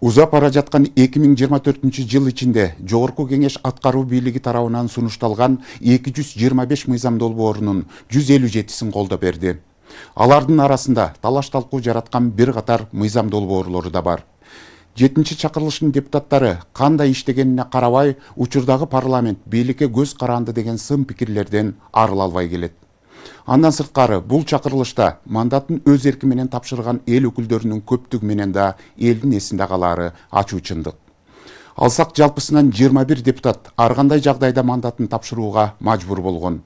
Узап бара жаткан 2024 жыл ичинде Жогорку Кеңеш аткаруу бийлиги тарабынан сунушталган 225 мыйзам долбоорунун 157син колдоп берди. Алардын арасында талаш талкуу жараткан бир катар мыйзам долбоорлору да бар. 7-чакырылыштын депутаттары кандай иштегенине карабай, учурдагы парламент бийликке көз каранды деген сын пикирлерден арыла албай келет. Андан сырткары, бул чакырылышта мандатын өз эрки менен тапшырган эл өкүлдөрүнүн көптүгү менен да элдин эсинде калаары ачуу чындык. Алсак жалпысынан 21 депутат ар кандай жагдайда мандатын тапшырууга мажбур болгон.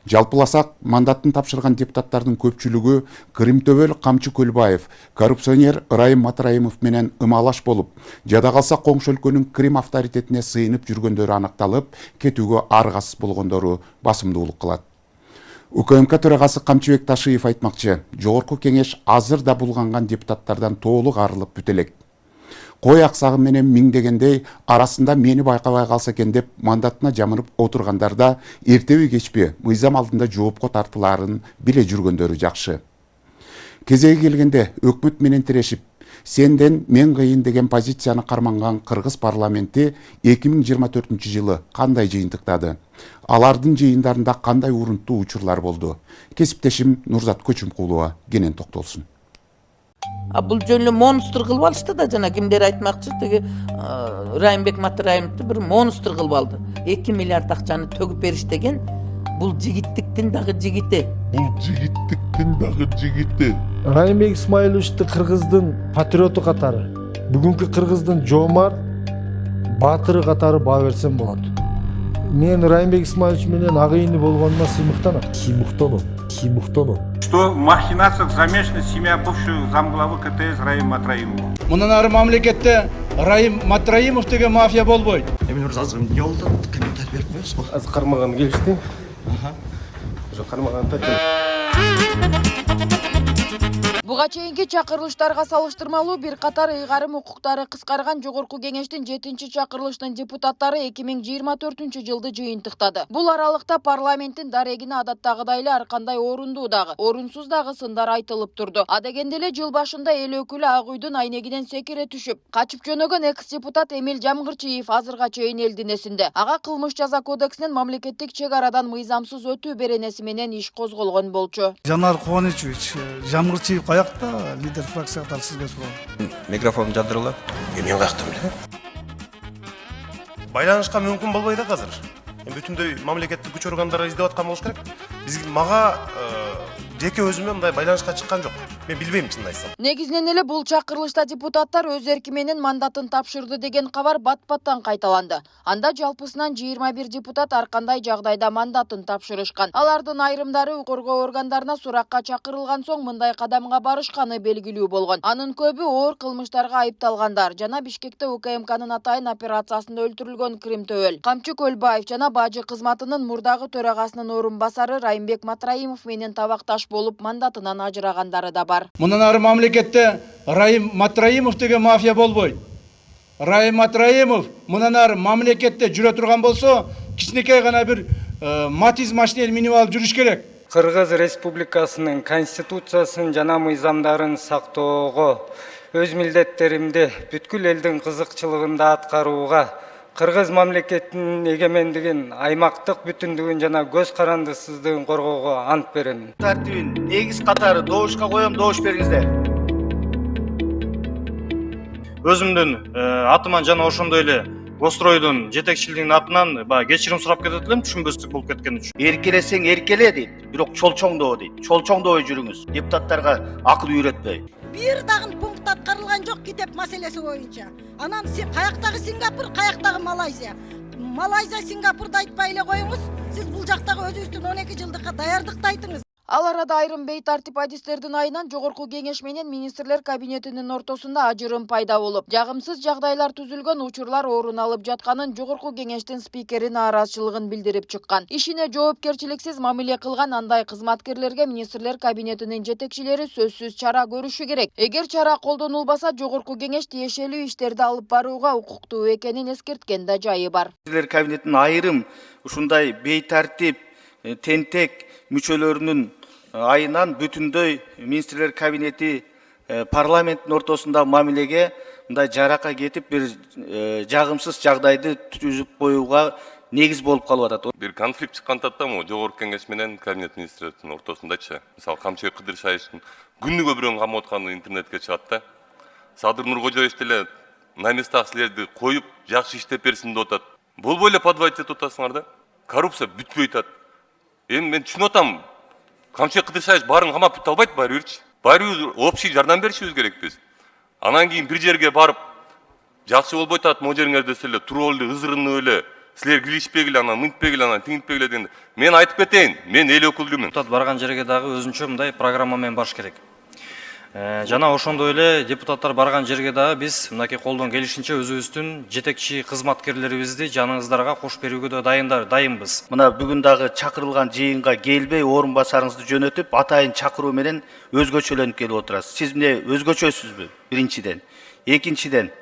Жалпыласак, мандатын тапшырган депутаттардын көпчүлүгү Кырымтөбөл Камчы Көлбаев, коррупционер Ырайым Матраимов менен ымалаш болуп, жада калса коңшу өлкөнүн Крим авторитетине сыйынып жүргөндөрү аныкталып, кетүүгө аргасыз болгондору басымдуулук кылат. УКМК төрагасы Камчыбек Ташиев айтмакчы, Жогорку Кеңеш азыр да булганган депутаттардан толук арылып бүт элек. Кой аксагы менен миңдегендей арасында мени байкабай калса экен деп мандатына жамырып отургандарда эртеби кечпи мыйзам алдында жоопко тартылаарын биле жүргөндөрү жакшы. Кезеги келгенде өкмөт менен тирешип, сенден мен кыйын деген позицияны карманган Кыргыз парламенти 2024-жылы кандай жыйынтыктады? Алардын жыйындарында кандай урунттуу учурлар болду? Кесиптешим Нурзат Көчүмкулова кенен токтолсун. Бул жөнү монстр кылып алышты да, жана кимдер айтмакчы, тиги Райымбек Матраимовду бир монстр кылып алды. 2 миллиард акчаны төгүп бериштеген. Бул жигиттиктин дагы жигити. Райымбек Исмаиловичти кыргыздын патриоту катары, бүгүнкү кыргыздын жоомар баатыры катары баа берсем болот. Мен Райымбек Исмаилович менен агыйыны болгонума сыймыктанам. Что в махинациях замешана семья бывшего замглавы КТС Раим Матраимова. Мындан ары мамлекетте Раим Матраимов деген мафия болбойт. Эми азыр эмне болду? Комментарий берип коесузбу? Азыр кармаган келишти. Уже кармаган татен. Буга чейинки чакырылыштарга салыштырмалуу бир катар ыйгарым укуктары кыскарган Жогорку Кеңештин 7-чакырылыштын депутаттары 2024-жылды жыйынтыктады. Бул аралыкта парламенттин дарегине адаттагыдай эле ар кандай орундуу дагы, орунсуз дагы сындар айтылып турду. Адегенде эле жыл башында эл өкүлү Ак үйдүн айнегинен секире түшүп, качып жөнөгөн экс-депутат Эмил Жамгырчиев азырга чейин элдин эсинде. Ага кылмыш жаза кодексинин мамлекеттик чек арадан мыйзамсыз өтүү беренеси менен иш козголгон болчу. Жанар Кубанычевич, Жамгырчиев каякта, лидер фракцияда сизге суроо. Микрофон жадырыла. Мен каяктан билем? Байланышка мүмкүн болбой да азыр. Бүтүндөй мамлекеттик күч органдары издеп аткан болуш керек. Мага жеке өзүмө мындай байланышка чыккан жок. Мен билбейм чынын айтсам. Негизинен эле бул чакырылышта депутаттар өз эрки менен мандатын тапшырды деген кабар бат-баттан кайталанды. Анда жалпысынан 21 депутат ар кандай жагдайда мандатын тапшырышкан. Алардын айрымдары укук коргоо органдарына суракка чакырылган соң мындай кадамга барышканы белгилүү болгон. Анын көбү оор кылмыштарга айыпталгандар жана Бишкекте УКМКнын атайын операциясында өлтүрүлгөн Кырымтөбөл Камчы Көлбаев жана бажы кызматынын мурдагы төрагасынын орун басары Райымбек Матраимов менен табакташ болуп мандатынан ажырагандары да бар. Мындан ары мамлекетте Раим Матраимов деген мафия болбойт. Раим Матраимов мындан ары мамлекетте жүрө турган болсо, кичинекей гана бир Матиз машинени минип алып жүрүш керек. Кыргыз Республикасынын конституциясын жана мыйзамдарын сактоого, өз милдеттеримди бүткүл элдин кызыкчылыгында аткарууга, Кыргыз мамлекетинин эгемендигин, аймактык бүтүндүгүн жана көз карандысыздыгын коргоого ант берем. Тартибин негиз катары добушка коем, добуш бериңиздер. Өзүмдүн атыман жана ошондой эле Гостройдун жетекчилигинин атынан кечирим сурап кетет элем, түшүнбөстүк болуп кеткен үчүн. Эркелесең эркеле дейт, бирок чолчоңдоо дейт. Чолчоңдоо жүрүңүз. Депутаттарга акыл үйрөтпөй. Бир дагы пункт аткарылган жок китеп маселеси боюнча. Анан каяктагы Сингапур, каяктагы Малайзия. Малайзия, Сингапурду айтпай эле коюңуз. Сиз бул жактагы өзүңүздүн 12 жылдыкка даярдыкты айтыңыз. Ал арада айрым бейтартип адистердин айынан Жогорку Кеңеш менен министрлер кабинетинин ортосунда ажырым пайда болуп, жагымсыз жагдайлар түзүлгөн учурлар орун алып жатканын Жогорку Кеңештин спикери нааразычылыгын билдирип чыккан. Ишине жоопкерчиликсиз мамиле кылган андай кызматкерлерге министрлер кабинетинин жетекчилери сөзсүз чара көрүшү керек. Эгер чара колдонулбаса, Жогорку Кеңеш тиешелүү иштерди алып барууга укуктуу экенин эскерткен да жайы бар. Министрлер кабинетинин айрым ушундай бейтартип, тентек мүчөлөрүнүн айынан бүтүндөй министрлер кабинети парламенттин ортосунда мамилеге мындай жаракка кетип бир жагымсыз жагдайды түзүп коюуга негиз болуп калып атат. Бир конфликт чыккан татта могу жогорку кеңеш менен кабинет министрлердин ортосундачы. Мисалы Камчыбек Кыдыршаевдин күнүгө бирөөнүн камап атканы интернетке чыгат да. Садыр Нуркожоевич деле на местах силерди коюп жакшы иштеп берсин деп атат. Болбой эле подводить этип атасыңар да. Коррупция бүтпөй атат. Эми мен түшүнүп атам. Камчыбек Кыдыршаевич баарын камап бүтө албайт баары бирчи. Баары бир общий жардам беришибиз керек биз. Анан кийин бир жерге барып жакшы болбой атат, могу жериңерде эле туруп эле ызырынып эле силер киришпегиле, анан мынтпегиле, анан тиңитпегиле дегенде мен айтып кетейин, мен эл өкүлүмүн. Депутат барган жерге дагы өзүнчө мындай программа менен барыш керек. Жана ошондой эле депутаттар барган жерге дагы биз мынакей колдон келишинче өзүбүздүн жетекчи кызматкерлерибизди жаныңыздарга кошуп берүүгө да дайынбыз. Мына бүгүн дагы чакырылган жыйынга келбей, орун басарыңызды жөнөтүп, атайын чакыруу менен өзгөчөлөнүп келип отурасыз. Сиз эмне өзгөчөсүзбү? Биринчиден. Экинчиден,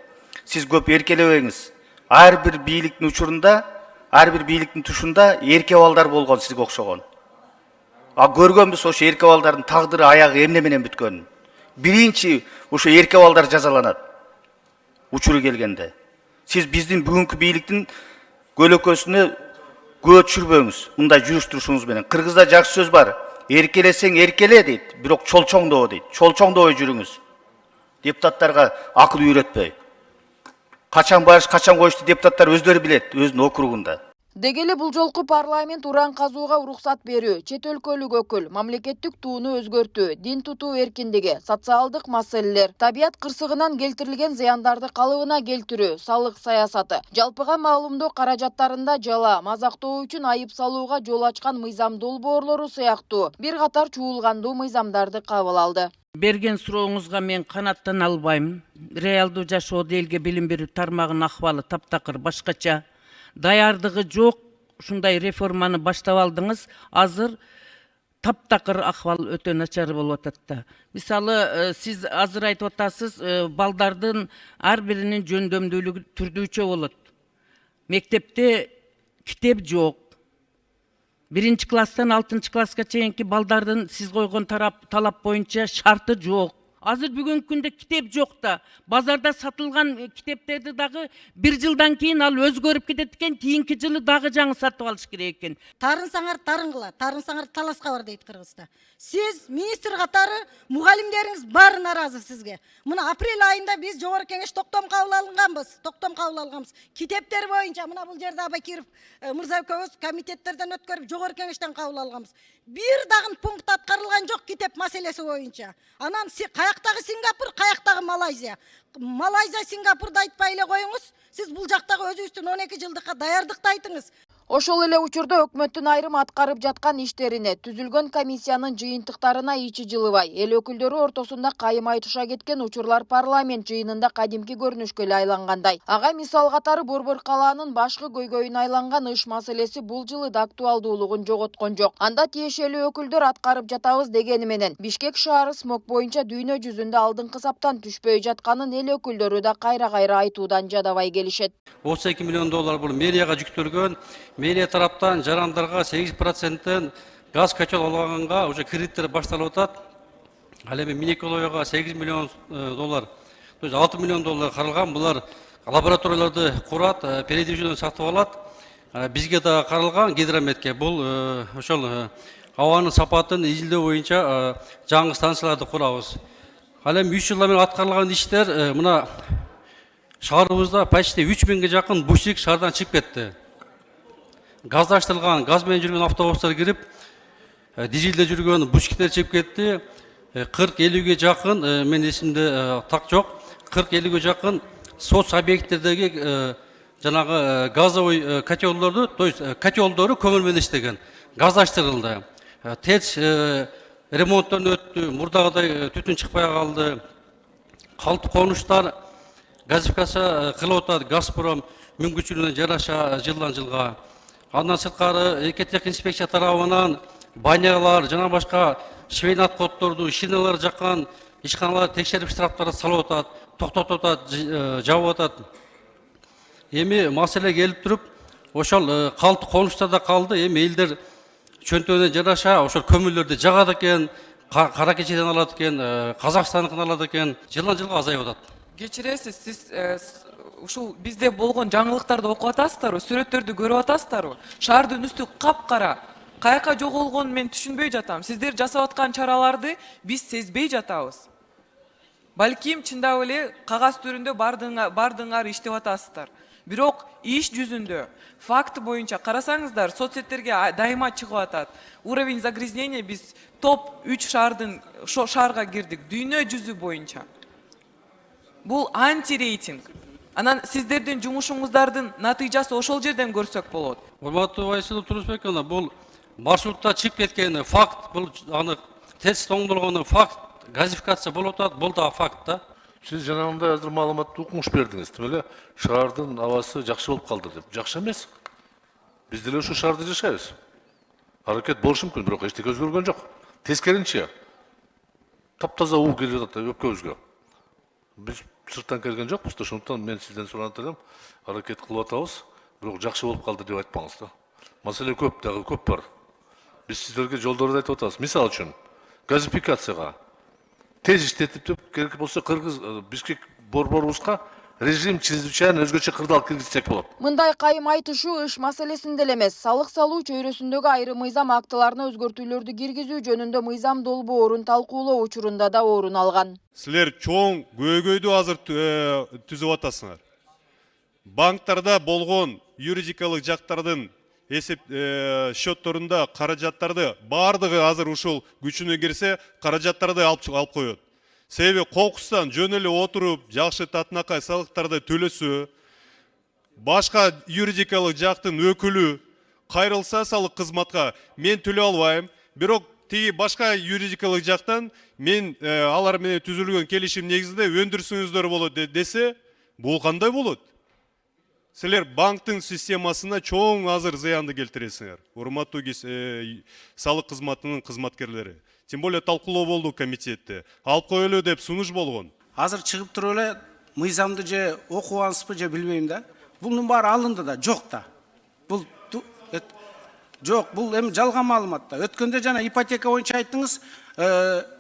сиз көп эркелебеңиз. Ар бир бийликтин учурунда, ар бир бийликтин тушунда эрке балдар болгон сизге окшогон. А көргөнбүз ошо эрке балдардын тагдыры аягы эмне менен бүткөнүн. Биринчи ошо эрке балдар жазаланат. Учуру келгенде. Сиз биздин бүгүнкү бийликтин көлөкөсүнө көө түшүрбөңүз. Мындай жүрүш-турушуңуз менен. Кыргызда жакшы сөз бар. Эркелесең эркеле дейт, бирок чолчоңдоо дейт. Чолчоңдоо жүрүңүз. Депутаттарга акыл үйрөтпөй. Качан барыш, качан коюшту депутаттар өздөрү билет, өзүнүн округунда. Дегеле бул жолку парламент уран казууга уруксат берүү, чет өлкөлүк өкүл, мамлекеттик тууну өзгөртүү, дин тутуу эркиндиги, социалдык маселелер, табият кырсыгынан келтирилген зыяндарды калыбына келтирүү, салык саясаты, жалпыга маалымдоо каражаттарында жала, мазактоо үчүн айып салууга жол ачкан мыйзам долбоорлору сыяктуу бир катар чуулгандуу мыйзамдарды кабыл алды. Берген сурооңузга мен канаттана албайм. Реалдуу жашоодо элге билим берүү тармагынын акыбалы таптакыр башкача. Даярдыгы жок, ушундай реформаны баштап алдыңыз, азыр таптакыр акыбал өтө начар болуп атат да. Мисалы, сиз азыр айтып атасыз, балдардын ар биринин жөндөмдүүлүгү түрдүүчө болот. Мектепте китеп жок. 1 класстан 6 класска чейинки балдардын сиз койгон талап боюнча шарты жок. Азыр бүгүнкү күндө китеп жок да. Базарда сатылган китептерди дагы 1 жылдан кийин ал өзгөрүп кетет экен, кийинки жылы дагы жаңы сатып алыш керек экен. Тарынсаңар тарын кыла, тарынсаңар таласка бар дейт Кыргызда. Сиз министр катары мугалимдериңиз баары нааразы сизге. Мына апрель айында биз жогорку кеңеш токтом кабыл алганбыз. Китептер боюнча мына бул жерде Абакиров мырза экөөбүз комитеттерден өткөрүп жогорку кеңештен кабыл алганбыз. Бир дагы пункт аткарылган жок китеп маселеси боюнча. Анан каяктагы Сингапур, каяктагы Малайзия. Малайзия, Сингапурду айтпай эле коюңуз. Сиз бул жактагы өзүбүздүн 12 жылдыкка даярдыкты айтыңыз. Ошол эле учурда өкмөттүн айрым аткарып жаткан иштерине, түзүлгөн комиссиянын жыйынтыктарына ичи жылыбай, эл өкүлдөрү ортосунда кайым айтыша кеткен учурлар парламент жыйынында кадимки көрүнүшкө эле айлангандай. Ага мисал катары Борбор калаанын башкы көйгөйүнө айланган ыш маселеси бул жылы да актуалдуулугун жоготкон жок. Анда тиешелүү өкүлдөр аткарып жатабыз дегени менен Бишкек шаары смог боюнча дүйнө жүзүндө алдыңкы саптан түшпөй жатканын эл өкүлдөрү да кайра-кайра айтуудан жадабай келишет. 32 миллион доллар бул мэрияга жүктөлгөн. Мэрия тараптан жарандарга 8%-тен газ котел алганга уже кредиттер башталып атат. Ал эми Минеколояга 8 миллион доллар, то есть 6 миллион доллар каралган. Булар лабораторияларды курат, передвижение сатып алат. Бизге да каралган гидрометке. Бул ошол абанын сапатын изилдөө боюнча жаңы станцияларды курабыз. Ал эми 3 жылдан бери аткарылган иштер мына шаарыбызда почти 3000ге жакын бусик шаардан чыгып кетти. Газдаштырылган, газ менен жүргөн автобустар кирип, дизелде жүргөн бушиктер чыгып кетти. 40-50ге жакын, мен эсимде так жок, 40-50ге жакын соц объекттердеги жанагы газовый котелдорду, то есть котелдору көмүр менен иштеген, газдаштырылды. ТЭЦ ремонттон өттү, мурдагыдай түтүн чыкпай калды. Калты конуштар газификация кылып атат, Газпром мүмкүнчүлүгүнө жараша жылдан жылга. Андан сырткары экотех инспекция тарабынан банялар жана башка швейн отходдорду, шиналар жаккан ишканалар текшерип штрафтарды салып атат, токтотуп атат, жабып атат. Эми маселе келип туруп, ошол калты конуштарда калды. Эми элдер чөнтөгүнө жараша ошол көмүрлөрдү жагат экен, кара кечеден алат экен, Казакстандыкын алат экен, жылдан жылга азайып атат. Кечиресиз, сиз ушул бизде болгон жаңылыктарды окуп атасыздарбы, сүрөттөрдү көрүп атасыздарбы? Шаардын үстү капкара. Каяка жоголгонун мен түшүнбөй жатам. Сиздер жасап аткан чараларды биз сезбей жатабыз. Балким чындап эле кагаз түрүндө бардыңар иштеп атасыздар. Бирок иш жүзүндө факт боюнча карасаңыздар, соцсеттерге дайыма чыгып атат. Уровень загрязнения биз топ 3 шаарга кирдик дүйнө жүзү боюнча. Бул антирейтинг. Анан сиздердин жумушуңуздардын натыйжасы ошол жерден көрсөк болот. Урматтуу Айсылуу Турусбековна, бул маршрутта чыгып кеткени факт, бул анык тест оңдолгону факт, газификация болуп атат, бул да факт да. Сиз жанагындай азыр маалыматты укмуш бердиңиз. Тим эле шаардын абасы жакшы болуп калды деп. Жакшы эмес. Биз деле ошол шаарда жашайбыз. Аракет болушу мүмкүн, бирок эчтеке өзгөргөн жок. Тескеринче таптаза уу келип атат өпкөбүзгө. Биз сырттан келген жокпуз да, ошондуктан мен сизден сурап атам, аракет кылып атабыз, бирок жакшы болуп калды деп айтпаңыз да. Маселе көп, дагы көп бар. Биз сиздерге жолдорду айтып атабыз. Мисалы үчүн, газификацияга тез иштетип деп керек болсо Кыргыз Бишкек борборубузга режим чрезвычайно өзгөчө кырдаал киргизсек болот. Мындай кайым айтышуу иш маселесинде эле эмес, салык салуу чөйрөсүндөгү айрым мыйзам актыларына өзгөртүүлөрдү киргизүү жөнүндө мыйзам долбоорун талкуулоо учурунда да орун алган. Силер чоң көйгөйдү азыр түзүп атасыңар. Банктарда болгон юридикалык жактардын эсеп счетторунда каражаттарды бардыгы азыр ушул күчүнө кирсе, каражаттарды алып коет. Себеби кокустан жөн эле отуруп, жакшы татынакай салыктарды төлөсө, башка юридикалык жактын өкүлү кайрылса салык кызматка, мен төлөй албайм, бирок тиги башка юридикалык жактан мен алар менен түзүлгөн келишим негизинде өндүрсүңүздөр болот десе, бул кандай болот? Силер банктын системасына чоң азыр зыянды келтиресиңер. Урматтуу салык кызматынын кызматкерлери. Тем более талкуулоо болду комитетте. Алып коелу деп сунуш болгон. Азыр чыгып туруп эле мыйзамды же окугансызбы же билбейм да. Бунун баары алынды да, жок да. Бул жок, бул эми жалган маалымат да. Өткөндө жана ипотека боюнча айттыңыз,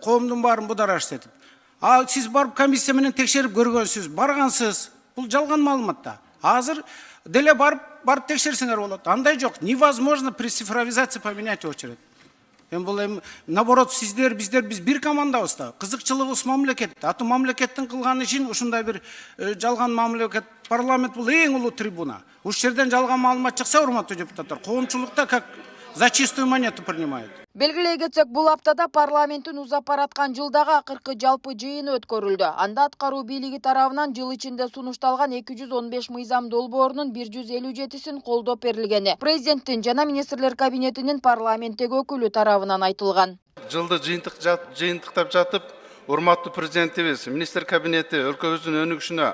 коомдун баарын будараш этип. Сиз барып комиссия менен текшерип көргөнсүз, баргансыз. Бул жалган маалымат да. Азыр деле барып текшерсеңер болот. Андай жок. Невозможно при цифровизации поменять очередь. Эми наоборот, сиздер, биз бир командабыз да. Кызыкчылыгыбыз мамлекет. Аты мамлекеттин кылган ишин ушундай бир жалган мамлекет. Парламент бул эң улуу трибуна. Уш жерден жалган маалымат чыкса, урматтуу депутаттар, коомчулукта как за чистую монету принимают. Белгилей кетсек, бул аптада парламенттин узап бараткан жылдагы акыркы жалпы жыйыны өткөрүлдү. Анда аткаруу бийлиги тарабынан жыл ичинде сунушталган 215 мыйзам долбоорунун 157син колдоп берилгени президенттин жана министрлер кабинетинин парламенттеги өкүлү тарабынан айтылган. Жылды жыйынтыктап жатып, урматтуу президентибиз, министр кабинети өлкөбүздүн өнүгүшүнө,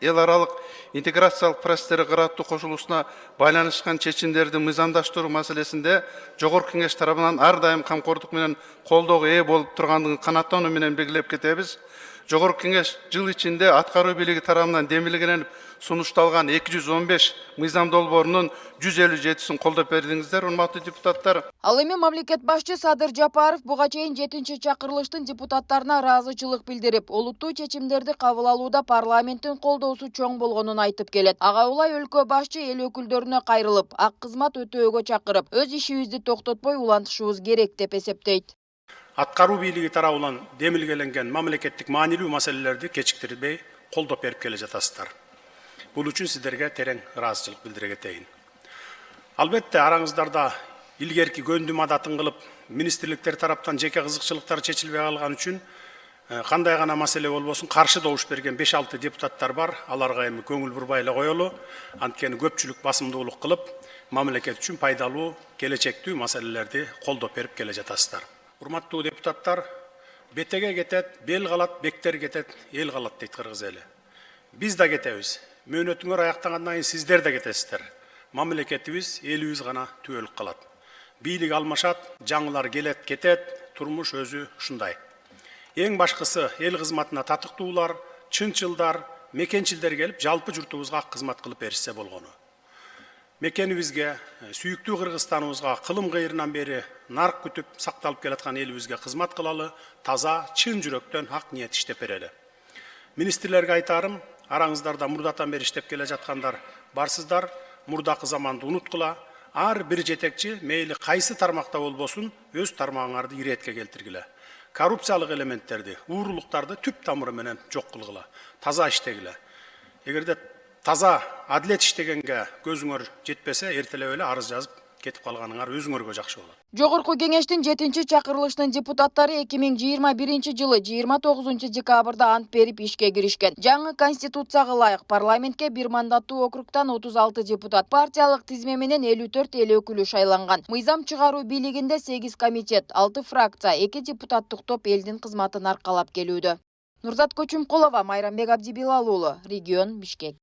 эл аралык интеграциялык процесстери кыраттуу кошулуусуна байланышкан чечимдерди мыйзамдаштыруу маселесинде Жогорку Кеңеш тарабынан ар дайым камкордук менен колдоого ээ болуп тургандыгын канааттануу менен белгилеп кетебиз. Жогорку Кеңеш жыл ичинде аткаруу бийлиги тарабынан демилгеленип сунушталган 215 мыйзам долбоорунун 157син колдоп бердиңиздер, урматтуу депутаттар. Ал эми мамлекет башчы Садыр Жапаров буга чейин 7-чакырылыштын депутаттарына ыраазычылык билдирип, олуттуу чечимдерди кабыл алууда парламенттин колдоосу чоң болгонун айтып келет. Ага улай өлкө башчы эл өкүлдөрүнө кайрылып, ак кызмат өтөөгө чакырып, өз ишибизди токтотпой улантышыбыз керек деп эсептейт. Аткаруу бийлиги тарабынан демилгеленген мамлекеттик маанилүү маселелерди кечиктирбей колдоп берип келе жатасыздар. Бул үчүн сиздерге терең ыраазычылык билдире кетейин. Албетте араңыздарда илгерки көндүм адатын кылып, министрликтер тараптан жеке кызыкчылыктар чечилбей калган үчүн кандай гана маселе болбосун каршы добуш берген 5-6 депутаттар бар. Аларга эми көңүл бурбай эле коелу. Анткени көпчүлүк басымдуулук кылып, мамлекет үчүн пайдалуу, келечектүү маселелерди колдоп берип келе жатасыздар. Урматтуу депутаттар, бетеге кетет, бел калат, бектер кетет, эл калат дейт кыргыз эли. Биз да кетебиз. Мөөнөтүңөр аяктагандан кийин сиздер да кетесиздер. Мамлекетибиз, элибиз гана түбөлүк калат. Бийлик алмашат, жаңылар келет, кетет, турмуш өзү ушундай. Эң башкысы эл кызматына татыктуулар, чынчылдар, мекенчилдер келип, жалпы журтубузга кызмат кылып беришсе болгону. Мекенибизге, сүйүктүү Кыргызстаныбызга кылым кыйрынан бери нарк күтүп сакталып келаткан элибизге кызмат кылалы, таза, чын жүрөктөн ак ниет иштеп берели. Министрлерге айтарым, араңыздарда мурдатан бери иштеп келе жаткандар барсыздар, мурдакы заманды унуткула, ар бир жетекчи мейли кайсы тармакта болбосун өз тармагыңарды иретке келтиргиле. Коррупциялык элементтерди, уурулуктарды түп тамыры менен жок кылгыла, таза иштегиле. Эгерде таза адилет иштегенге көзүңөр жетпесе, эртелеп эле арыз жазып кетип калганыңар өзүңөргө жакшы болот. Жогорку кеңештин 7-чи чакырылышынын депутаттары 2021 жылы 29 декабрда ант берип ишке киришкен. Жаңы конституцияга ылайык парламентке бир мандаттуу округтан 36 депутат, партиялык тизме менен 54 эл өкүлү шайланган. Мыйзам чыгаруу бийлигинде 8 комитет, 6 фракция, 2 депутаттык топ элдин кызматын аркалап келүүдө. Нурзат Көчүмкулова, Майрамбек Абдибилал уулу, Регион, Бишкек.